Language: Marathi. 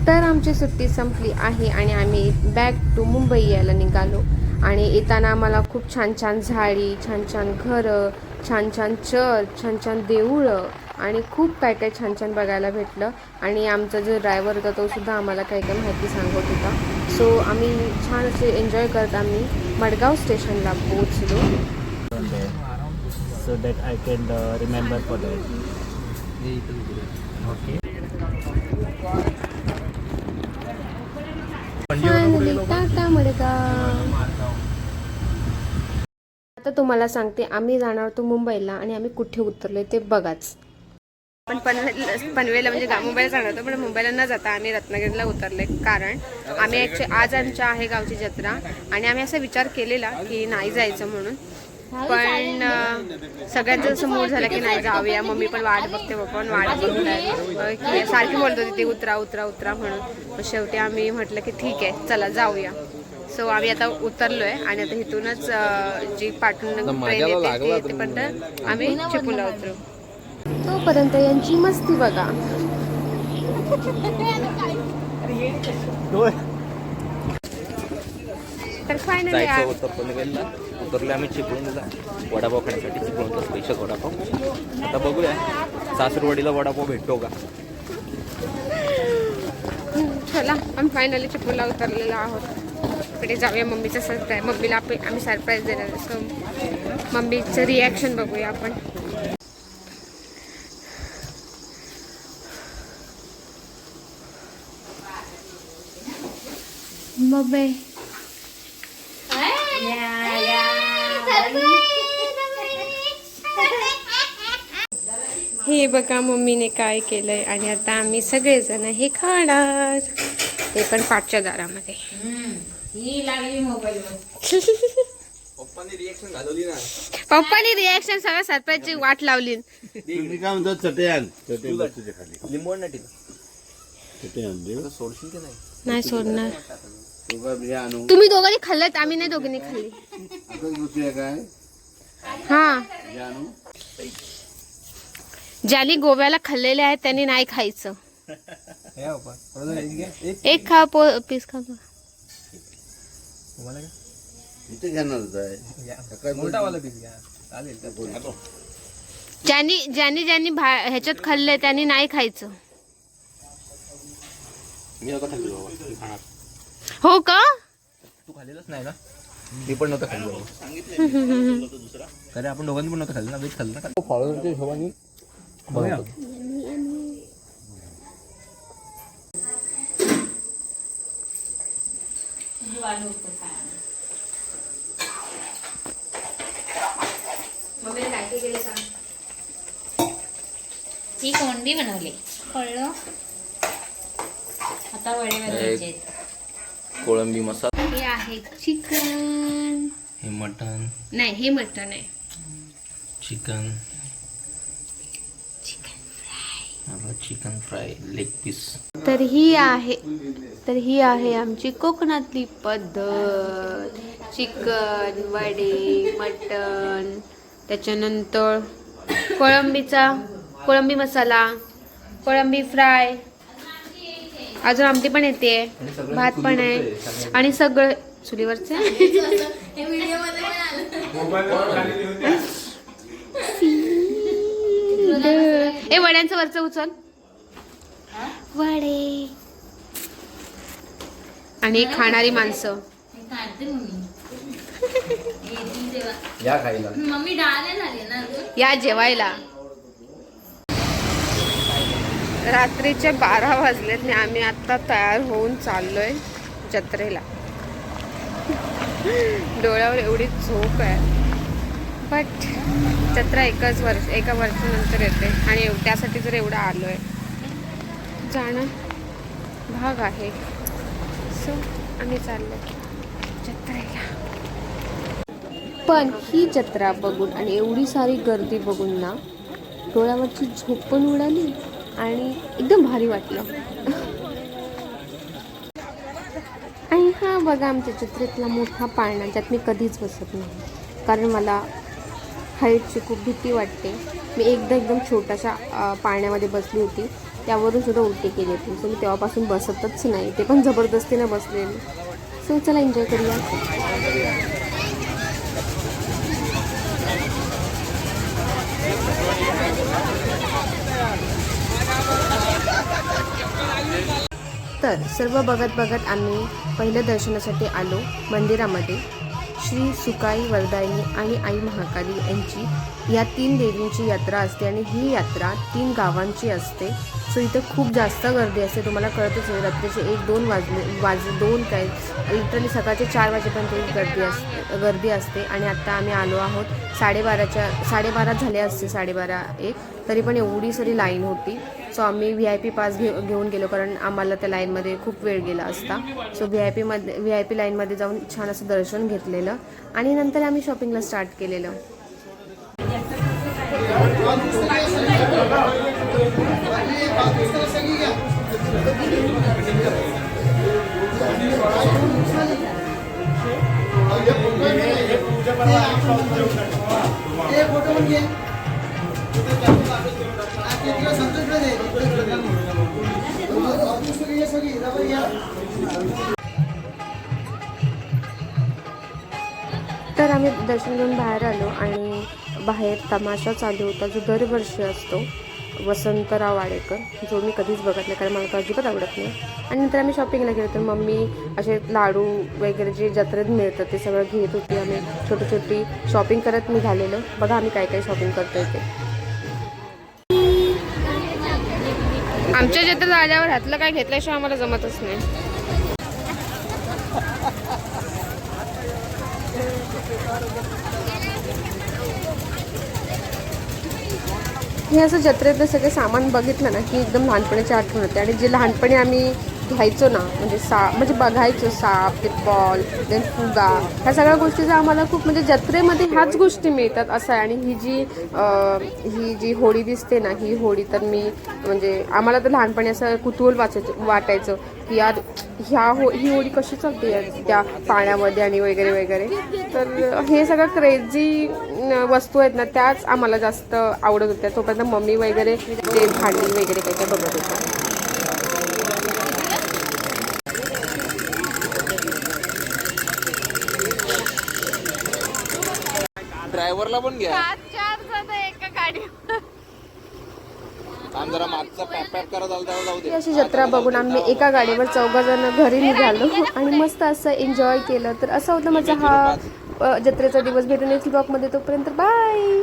तर आमची सुट्टी संपली आहे आणि आम्ही बॅक टू मुंबई यायला निघालो. आणि येताना आम्हाला खूप छान छान झाडी, छान छान घरं, छान छान चर्च, छान छान देऊळं आणि खूप काय काय छान छान बघायला भेटलं. आणि आमचा जो ड्रायव्हर होता तो सुद्धा आम्हाला काही काही माहिती सांगत होता. सो आम्ही छान असे एन्जॉय करत आम्ही मडगाव स्टेशनला पोहोचलो. So that I can remember for that. Okay. Finally Tata Madgaon. आता तुम्हाला सांगते आम्ही जाणार होतो मुंबईला आणि आम्ही कुठे उतरलोय ते बघाच. पण पनवेलला म्हणजे मुंबईला जाणार होतो, पण मुंबईला न जाता आम्ही रत्नागिरीला उतरले. कारण आम्ही आज आमच्या आहे गावची जत्रा आणि आम्ही असा विचार केलेला की नाही जायचं म्हणून, पण सगळ्यांचं असं मूड झालं की नाही जाऊया. मम्मी पण वाट बघते, पप्पा पण वाट बघताय की सारखी बोलत होती ती उतरा उतरा उतरा म्हणून. शेवटी आम्ही म्हटलं की ठीक आहे चला जाऊया. सो आम्ही आता उतरलोय आणि आता इथूनच जी पाटण ट्रेन येते ते पण आम्ही चिपळूणला उतरू. तोपर्यंत यांची मस्ती बघा. तर फायनली उतरले आम्ही चिपळूणला वडापाव खाण्यासाठी. चिपळूणचा स्पेशल वडापाव. आता बघूया सासरवाडीला वडापाव भेटतो का. चला आम्ही फायनली चिपळूणला उतरलेलो आहोत. इकडे जाऊया मम्मीचं सरप्राईज. मम्मीला आम्ही सरप्राईज देणार. सो मम्मीचं रिॲक्शन बघूया आपण. मम्मी हे बघा मम्मीने काय केलंय आणि आता आम्ही सगळेजण हे खाणार, ते पण पाठच्या दारामध्ये. पप्पानी रिॲक्शन सगळ्या सरप्राईजची वाट लावली. तुम्ही काय म्हणतात चटयान लिंबू नाही सोडशील की नाही. नाही सोडणार. तुम्ही दोघांनी खाल्लं, आम्ही नाही दोघांनी खाल्ली. काय हा, ज्यांनी गोव्याला खाल्लेले आहेत त्यांनी नाही खायचं. एक खा पीस खा. इथे घेणार ज्यांनी ह्याच्यात खाल्लंय त्यांनी नाही खायचं. हो का. तू खाल्लेलंच नाही ना. मी पण नव्हतं खाल्लं. अरे आपण दोघांनी पण नव्हतं खाल्लं ना. वेज खाल्लं ना. फॉलोअरच्या हिशोबाने बघा. ही कोंडी बनवली कळलं. आता वडे बनवायचे. कोळंबी मसाला. हे आहे चिकन. हे मटन नाही, हे मटन आहे. Chicken chicken fry leg piece. तर ही आहे आमची कोकणातली पद्धत. चिकन, वडे, मटन, त्याच्यानंतर कोळंबी मसाला, कोळंबी फ्राय, अजून आमटी पण येते, भात पण आहे आणि सगळं चुलीवरचं. ए वड्यांचं वरचं उचल. वडे आणि खाणारी माणसं. या खायला. मम्मी डाळ झाली ना. या जेवायला. रात्रीचे 12 वाजलेत आणि आम्ही आता तयार होऊन चाललोय जत्रेला. डोळ्यावर एवढी झोप आहे, बट जत्रा एका वर्षानंतर येते आणि त्यासाठी जर एवढं आलोय जाणं भाग आहे. सो आम्ही चाललो जत्रेला. पण ही जत्रा बघून आणि एवढी सारी गर्दी बघून ना डोळ्यावरची झोप पण उडाली आणि एकदम भारी वाटलं. आणि हा बघा आमच्या जत्रेतला मोठा पाळणा, ज्यात मी कधीच बसत नाही कारण मला हाईटची खूप भीती वाटते. मी एकदा एकदम छोट्याशा पाळण्यामध्ये बसली होती, त्यावरून सुद्धा उलटी केली होती. सो मी तेव्हापासून बसतच नाही, ते पण जबरदस्तीने बसलेली. सो चला एन्जॉय करूया. तर सर्व बघत बघत आम्ही पहिल्या दर्शनासाठी आलो मंदिरामध्ये. श्री सुकाई वरदायिनी आणि आई महाकाली यांची या 3 देवींची यात्रा असते आणि ही यात्रा 3 गावांची असते. सो इथं खूप जास्त गर्दी असते, तुम्हाला कळतच आहे. रात्रीचे 1-2 काय लिटरली सकाळचे 4 वाजेपर्यंत गर्दी असते. आणि आत्ता आम्ही आलो आहोत 12:30 झाले असते, 12:30-1, तरी पण एवढी सारी लाईन होती. सो आम्ही VIP पास घेऊन गेलो, कारण आम्हाला त्या लाईनमध्ये खूप वेळ गेला असता. सो VIP लाईनमध्ये जाऊन छान असं दर्शन घेतलेलं आणि नंतर आम्ही शॉपिंगला स्टार्ट केलेलं. तर आम्ही दर्शन घेऊन बाहेर आलो आणि बाहेर तमाशा चालू होता, जो दरवर्षी असतो. वसंतराव वाडेकर, जो मी कधीच बघत नाही, कारण मला तो अजिबात आवडत नाही. आणि नंतर आम्ही शॉपिंगला गेलो, तर मम्मी असे लाडू वगैरे जे जत्रेत मिळतं ते सगळं घेत होती. आम्ही छोटी शॉपिंग करत निघालेलो. बघा आम्ही काय काय शॉपिंग करतोय ते. आमच्या जत्रेत आल्यावर हातलं काय घेतल्याशिवाय आम्हाला जमतच नाही. हे असं जत्रेतलं सगळे सामान बघितलं ना की एकदम लहानपणीची आठवण होते. आणि जे लहानपणी आम्ही घ्यायचो ना, म्हणजे बघायचो साप, ते बॉल, देन फुगा, ह्या सगळ्या गोष्टीचा आम्हाला खूप, म्हणजे जत्रेमध्ये ह्याच गोष्टी मिळतात असं आहे. आणि ही जी होळी दिसते ना, ही होळी तर मी म्हणजे आम्हाला तर लहानपणी असं कुतूहल वाटायचं की यार ही होळी कशी चालते त्या पाण्यामध्ये आणि वगैरे वगैरे. तर हे सगळं क्रेझी वस्तू आहेत ना, त्याच आम्हाला जास्त आवडत होत्या. तोपर्यंत मम्मी वगैरे ते भांडी वगैरे काही काय बघत होतं. ड्रायव्हरला पण घ्या. 4 जण एका गाडीवर. जरा मागचा पॅक करत आला जाऊ दे. अशी जत्रा बघून आम्ही एका गाडीवर 4 जण घरी निघालो आणि मस्त असं एन्जॉय केलं. तर असं होतं माझा हा जत्रेचा दिवस. भेटून नेक्स्ट ब्लॉगमध्ये, तोपर्यंत बाय.